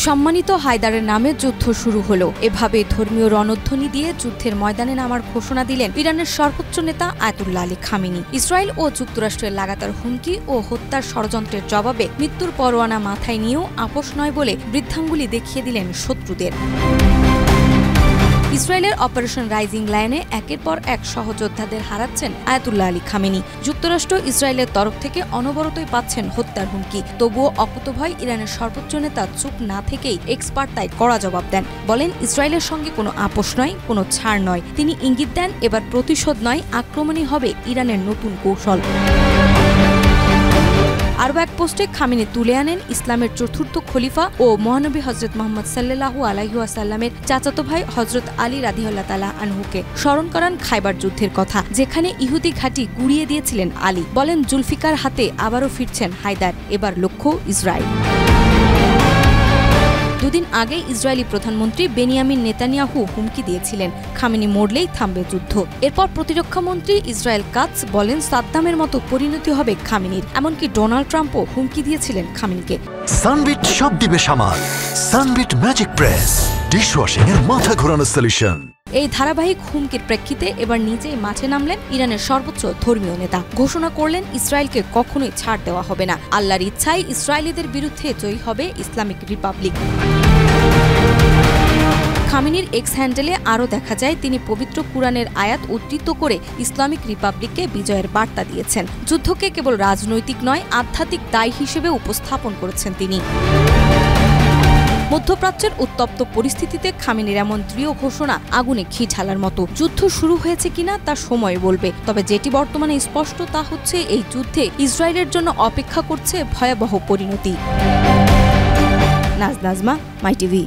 সম্মানিত হায়দারের নামে যুদ্ধ শুরু হলো। এভাবে ধর্মীয় রণধ্বনি দিয়ে যুদ্ধের ময়দানে নামার ঘোষণা দিলেন ইরানের সর্বোচ্চ নেতা আয়াতুল্লাহ আলী খামেনি। ইসরায়েল ও যুক্তরাষ্ট্রের লাগাতার হুমকি ও হত্যার ষড়যন্ত্রের জবাবে মৃত্যুর পরোয়ানা মাথায় নিয়েও আপোষ নয় বলে বৃদ্ধাঙ্গুলি দেখিয়ে দিলেন শত্রুদের। ইসরায়েলের অপারেশন রাইজিং লায়নে একের পর এক সহযোদ্ধাদের হারাচ্ছেন আয়াতুল্লাহ আলী খামেনি। যুক্তরাষ্ট্র ইসরায়েলের তরফ থেকে অনবরতই পাচ্ছেন হত্যার হুমকি। তবুও অকুতভয় ইরানের সর্বোচ্চ নেতা চুপ না থেকেই এক্সপার্ট তাই কড়া জবাব দেন। বলেন, ইসরায়েলের সঙ্গে কোনো আপোষ নয়, কোনো ছাড় নয়। তিনি ইঙ্গিত দেন, এবার প্রতিশোধ নয়, আক্রমণই হবে ইরানের নতুন কৌশল। আরও এক পোস্টে খামেনি তুলে আনেন ইসলামের চতুর্থ খলিফা ও মহানবী হজরত মুহাম্মদ সাল্লাল্লাহু আলাইহি ওয়াসাল্লামের চাচাতো ভাই হজরত আলী রাদিয়াল্লাহু তাআলা আনহুকে স্মরণ করান খাইবার যুদ্ধের কথা, যেখানে ইহুদি ঘাঁটি গুড়িয়ে দিয়েছিলেন আলী। বলেন, জুলফিকার হাতে আবারও ফিরছেন হায়দার, এবার লক্ষ্য ইসরায়েল। দুদিন আগে ইসরায়েলি প্রধানমন্ত্রী বেনিয়ামিন নেতানিয়াহু হুমকি দিয়েছিলেন, খামেনি মরলেই থামবে যুদ্ধ। এরপর প্রতিরক্ষামন্ত্রী ইসরায়েল কাটস বলেন, সাদ্দামের মতো পরিণতি হবে খামেনির। এমনকি ডোনাল্ড ট্রাম্পও হুমকি দিয়েছিলেন খামেনিকে। সানবিট সব দিবে সামাল। সানবিট ম্যাজিক প্রেস ডিশওয়াশিং এর মাথা ঘোরানো সলিউশন। এই ধারাবাহিক হুমকির প্রেক্ষিতে এবার নিজেই মাঠে নামলেন ইরানের সর্বোচ্চ ধর্মীয় নেতা। ঘোষণা করলেন, ইসরায়েলকে কখনোই ছাড় দেওয়া হবে না। আল্লাহর ইচ্ছায় ইসরায়েলিদের বিরুদ্ধে জয়ী হবে ইসলামিক রিপাবলিক। খামেনির এক্স হ্যান্ডেলে আরও দেখা যায়, তিনি পবিত্র কুরআনের আয়াত উদ্ধৃত করে ইসলামিক রিপাবলিককে বিজয়ের বার্তা দিয়েছেন। যুদ্ধকে কেবল রাজনৈতিক নয়, আধ্যাত্মিক দায় হিসেবে উপস্থাপন করেছেন তিনি। মধ্যপ্রাচ্যের উত্তপ্ত পরিস্থিতিতে খামেনির এমন দৃঢ় ঘোষণা আগুনে ঘি ঢালার মতো। যুদ্ধ শুরু হয়েছে কিনা তা সময় বলবে, তবে যেটি বর্তমানে স্পষ্ট তা হচ্ছে, এই যুদ্ধে ইসরায়েলের জন্য অপেক্ষা করছে ভয়াবহ পরিণতি। নাজমা, মাই টিভি।